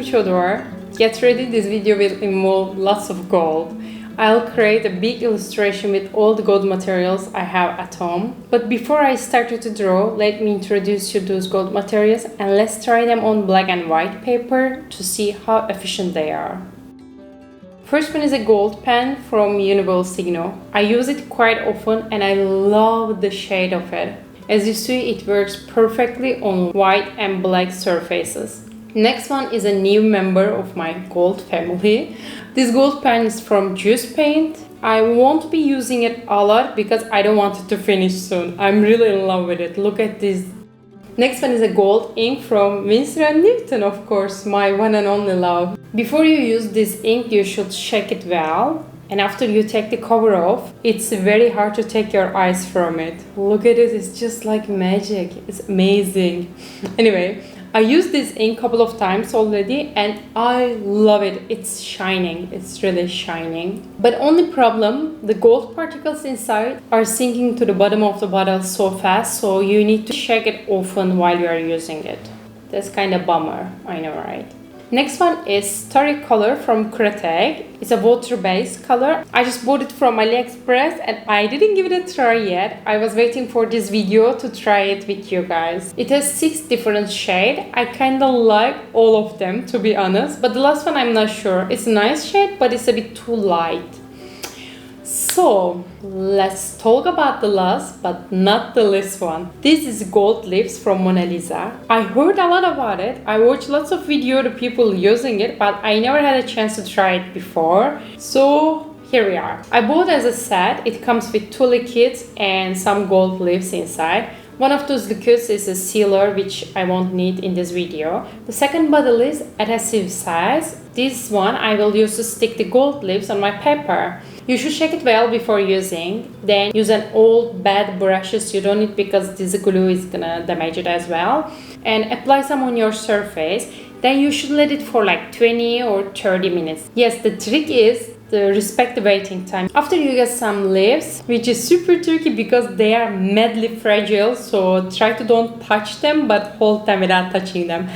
switch over. Get ready, this video will involve lots of gold. I'll create a big illustration with all the gold materials I have at home. But before I started to draw, let me introduce you to those gold materials and let's try them on black and white paper to see how efficient they are. First one is a gold pen from Uniball Signo. I use it quite often and I love the shade of it. As you see, it works perfectly on white and black surfaces. Next one is a new member of my gold family. This gold pen is from Juice Paint. I won't be using it a lot because I don't want it to finish soon. I'm really in love with it. Look at this. Next one is a gold ink from Winsor&Newton, of course, my one and only love. Before you use this ink, you should check it well. And after you take the cover off, it's very hard to take your eyes from it. Look at it, it's just like magic. It's amazing. Anyway, I used this ink a couple of times already and I love it. It's shining. It's really shining. But only problem, the gold particles inside are sinking to the bottom of the bottle so fast, so you need to check it often while you are using it. That's kind of bummer, I know, right? Next one is Stary color from Kuratake. It's a water-based color. I just bought it from AliExpress and I didn't give it a try yet. I was waiting for this video to try it with you guys. It has 6 different shades. I kind of like all of them, to be honest, but the last one I'm not sure. It's a nice shade, but it's a bit too light. So let's talk about the last but not the least one. This is gold lips from Mona Lisa. I heard a lot about it. I watched lots of videos of people using it, but I never had a chance to try it before. So here we are. I bought as a set. It comes with 2 liquids and some gold lips inside. One of those liquids is a sealer, which I won't need in this video. The second bottle is adhesive size. This one I will use to stick the gold lips on my paper. You should check it well before using. Then use an old bad brushes you don't need because this glue is gonna damage it as well. And apply some on your surface. Then you should let it for like 20 or 30 minutes. Yes, the trick is to respect the waiting time. After you get some lips, which is super tricky because they are madly fragile, so try to don't touch them but hold them without touching them.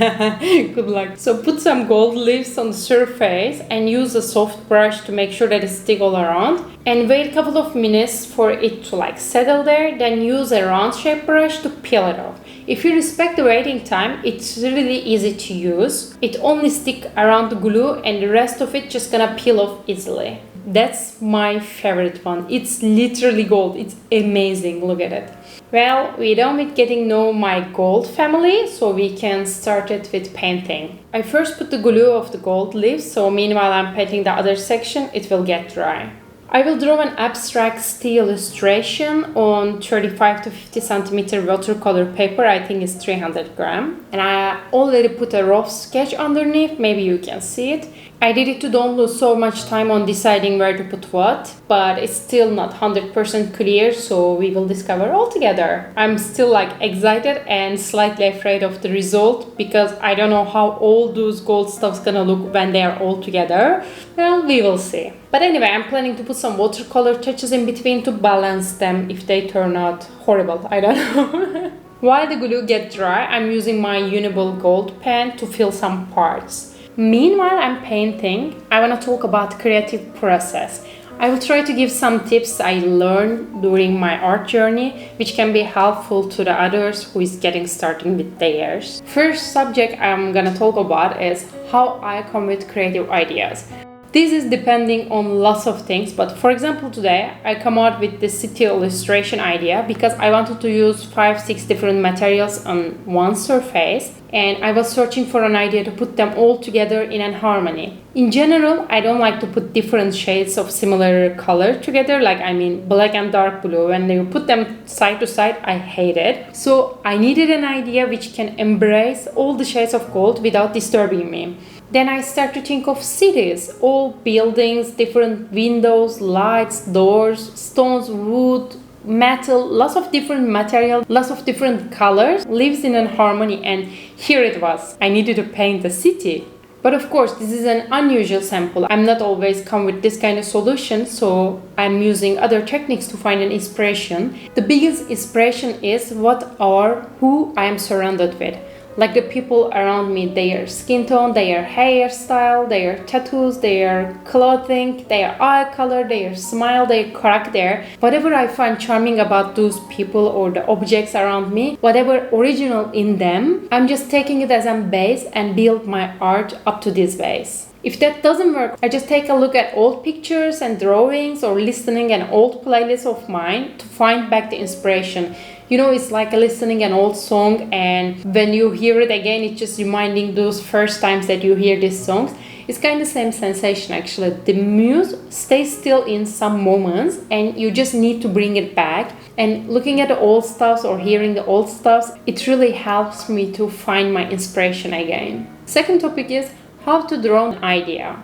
Good luck. So put some gold lips on the surface and use a soft brush to make sure that it sticks all around. And wait a couple of minutes for it to like settle there, then use a round shape brush to peel it off. If you respect the waiting time, it's really easy to use. It only sticks around the glue and the rest of it just gonna peel off easily. That's my favorite one. It's literally gold. It's amazing. Look at it. Well, we're done with getting to know my gold family, so we can start it with painting. I first put the glue of the gold leaves, so meanwhile I'm painting the other section, it will get dry. I will draw an abstract steel illustration on 35 to 50 centimeter watercolor paper. I think it's 300 grams. And I already put a rough sketch underneath. Maybe you can see it. I did it to don't lose so much time on deciding where to put what, but it's still not 100% clear, so we will discover all together. I'm still like excited and slightly afraid of the result because I don't know how all those gold stuff's gonna look when they are all together. Well, we will see. But anyway, I'm planning to put some watercolor touches in between to balance them if they turn out horrible. I don't know. While the glue gets dry, I'm using my Uniball gold pen to fill some parts. Meanwhile, I'm painting. I want to talk about creative process. I will try to give some tips I learned during my art journey, which can be helpful to the others who is getting started with theirs. First subject I'm gonna talk about is how I come with creative ideas. This is depending on lots of things, but for example today I come out with this city illustration idea because I wanted to use 5-6 different materials on one surface and I was searching for an idea to put them all together in an harmony. In general, I don't like to put different shades of similar color together, like black and dark blue. When you put them side to side, I hate it. So I needed an idea which can embrace all the shades of gold without disturbing me. Then I start to think of cities, all buildings, different windows, lights, doors, stones, wood, metal, lots of different material, lots of different colors, lives in a harmony, and here it was. I needed to paint a city. But of course, this is an unusual sample. I'm not always come with this kind of solution, so I'm using other techniques to find an inspiration. The biggest inspiration is what or who I am surrounded with. like the people around me, their skin tone, their hairstyle, their tattoos, their clothing, their eye color, their smile, their character. Whatever I find charming about those people or the objects around me, whatever original in them, I'm just taking it as a base and build my art up to this base. If that doesn't work, I just take a look at old pictures and drawings or listening an old playlist of mine to find back the inspiration. You know, it's like listening an old song, and when you hear it again, it's just reminding those first times that you hear these songs. It's kind of the same sensation actually. The muse stays still in some moments and you just need to bring it back. And looking at the old stuffs or hearing the old stuffs, it really helps me to find my inspiration again. Second topic is how to draw an idea.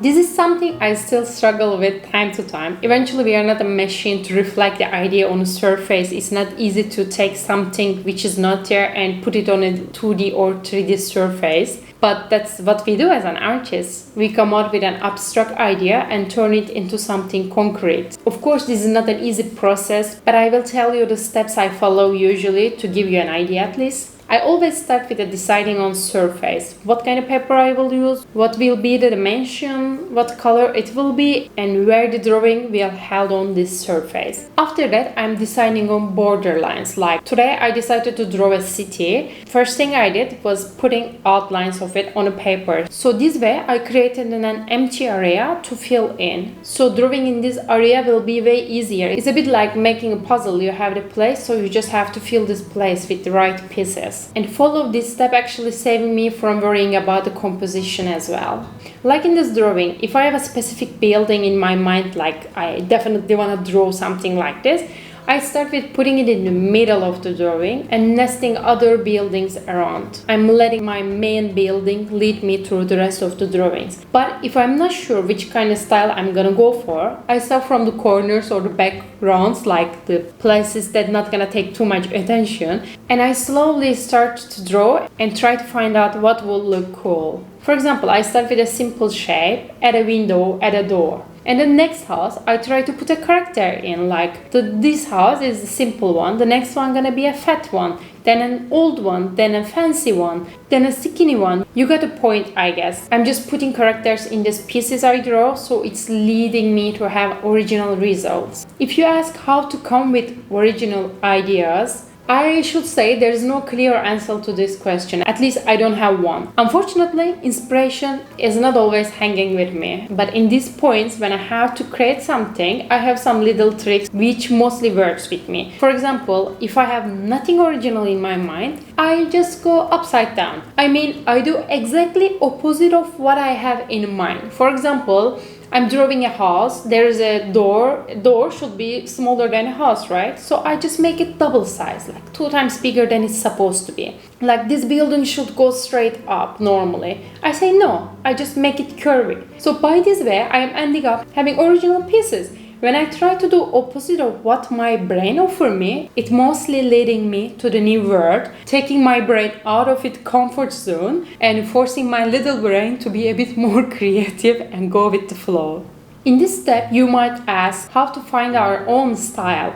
This is something I still struggle with time to time. Eventually, we are not a machine to reflect the idea on a surface. It's not easy to take something which is not there and put it on a 2D or 3D surface. But that's what we do as an artist. We come out with an abstract idea and turn it into something concrete. Of course, this is not an easy process, but I will tell you the steps I follow usually to give you an idea at least. I always start with deciding on surface, what kind of paper I will use, what will be the dimension, what color it will be, and where the drawing will held on this surface. After that, I'm deciding on border lines. Like today, I decided to draw a city. First thing I did was putting outlines of it on a paper. So this way, I created an empty area to fill in. So drawing in this area will be way easier. It's a bit like making a puzzle. You have the place, so you just have to fill this place with the right pieces. And follow this step actually saving me from worrying about the composition as well. Like in this drawing, if I have a specific building in my mind, like I definitely want to draw something like this, I start with putting it in the middle of the drawing and nesting other buildings around. I'm letting my main building lead me through the rest of the drawings. But if I'm not sure which kind of style I'm gonna go for, I start from the corners or the backgrounds, like the places that not gonna take too much attention, and I slowly start to draw and try to find out what will look cool. For example, I start with a simple shape, add a window, add a door. And the next house, I try to put a character in, like this house is a simple one, the next one gonna be a fat one, then an old one, then a fancy one, then a skinny one. You got the point, I guess. I'm just putting characters in these pieces I draw, so it's leading me to have original results. If you ask how to come with original ideas, I should say there is no clear answer to this question. At least I don't have one. Unfortunately, inspiration is not always hanging with me. But in these points, when I have to create something, I have some little tricks which mostly works with me. For example, if I have nothing original in my mind, I just go upside down. I mean, I do exactly opposite of what I have in mind. For example, I'm drawing a house, there's a door. A door should be smaller than a house, right? So I just make it double size, like 2 times bigger than it's supposed to be. Like this building should go straight up normally. I say no, I just make it curvy. So by this way, I am ending up having original pieces. When I try to do opposite of what my brain offer me, it mostly leading me to the new world, taking my brain out of its comfort zone and forcing my little brain to be a bit more creative and go with the flow. In this step, you might ask how to find our own style.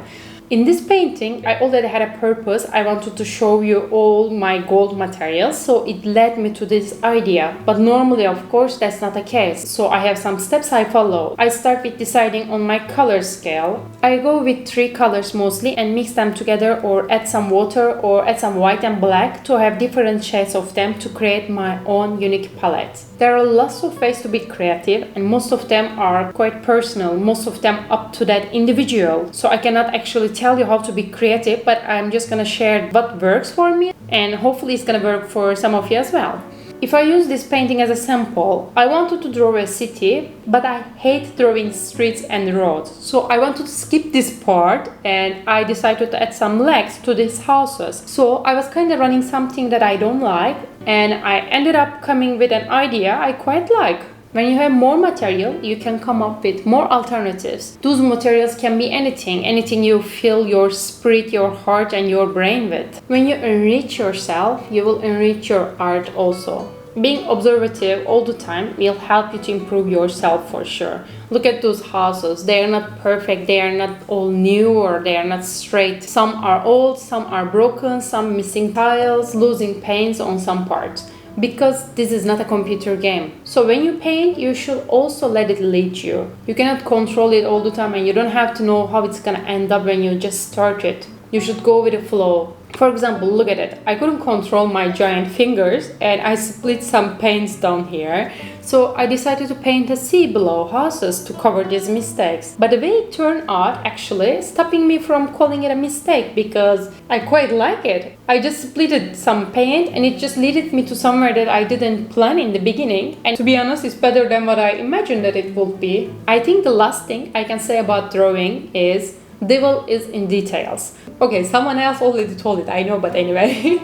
In this painting, I already had a purpose. I wanted to show you all my gold materials, so it led me to this idea. But normally, of course, that's not the case. So I have some steps I follow. I start with deciding on my color scale. I go with 3 colors mostly and mix them together or add some water or add some white and black to have different shades of them to create my own unique palette. There are lots of ways to be creative and most of them are quite personal, most of them up to that individual. So I cannot actually tell you how to be creative, but I'm just gonna share what works for me and hopefully it's gonna work for some of you as well. If I use this painting as a sample, I wanted to draw a city, but I hate drawing streets and roads. So I wanted to skip this part and I decided to add some legs to these houses. So I was kind of running something that I don't like and I ended up coming with an idea I quite like. When you have more material, you can come up with more alternatives. Those materials can be anything you fill your spirit, your heart and your brain with. When you enrich yourself, you will enrich your art also. being observative all the time will help you to improve yourself for sure. Look at those houses. They are not perfect, they are not all new, or they are not straight. Some are old, some are broken, some missing tiles, losing paints on some parts. Because this is not a computer game. So when you paint, you should also let it lead you. You cannot control it all the time, and you don't have to know how it's gonna end up when you just start it. You should go with the flow. For example, look at it. I couldn't control my giant fingers and I split some paints down here. So I decided to paint a sea below houses to cover these mistakes. But the way it turned out actually stopping me from calling it a mistake, because I quite like it. I just splitted some paint and it just led me to somewhere that I didn't plan in the beginning. And to be honest, it's better than what I imagined that it would be. I think the last thing I can say about drawing is devil is in details. Okay, someone else already told it, I know, but anyway.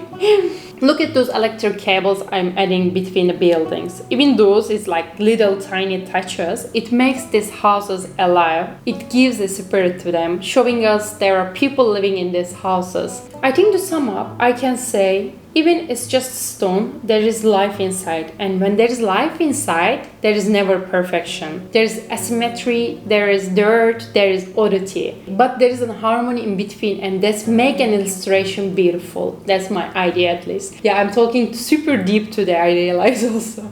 Look at those electric cables I'm adding between the buildings. Even those is like little tiny touches. It makes these houses alive. It gives a spirit to them, showing us there are people living in these houses. I think to sum up, I can say even it's just stone, there is life inside. And when there is life inside, there is never perfection. There is asymmetry, there is dirt, there is oddity. But there is a harmony in between, and that's make an illustration beautiful. That's my idea at least. Yeah, I'm talking super deep today, I realize also.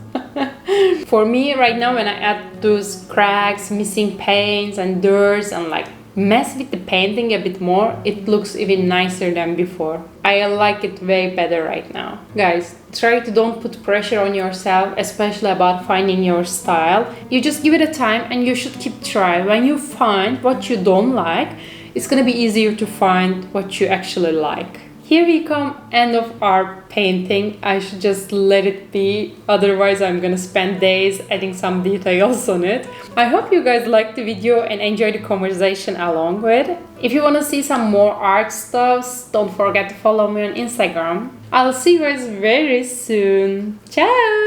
For me right now, when I add those cracks, missing paints and dirts and like mess with the painting a bit more, it looks even nicer than before. I like it way better right now. Guys, try to don't put pressure on yourself, especially about finding your style. You just give it a time and you should keep trying. When you find what you don't like, it's gonna be easier to find what you actually like. Here we come, end of our painting. I should just let it be, otherwise I'm gonna spend days adding some details on it. I hope you guys liked the video and enjoyed the conversation along with. If you wanna see some more art stuff, don't forget to follow me on Instagram. I'll see you guys very soon. Ciao!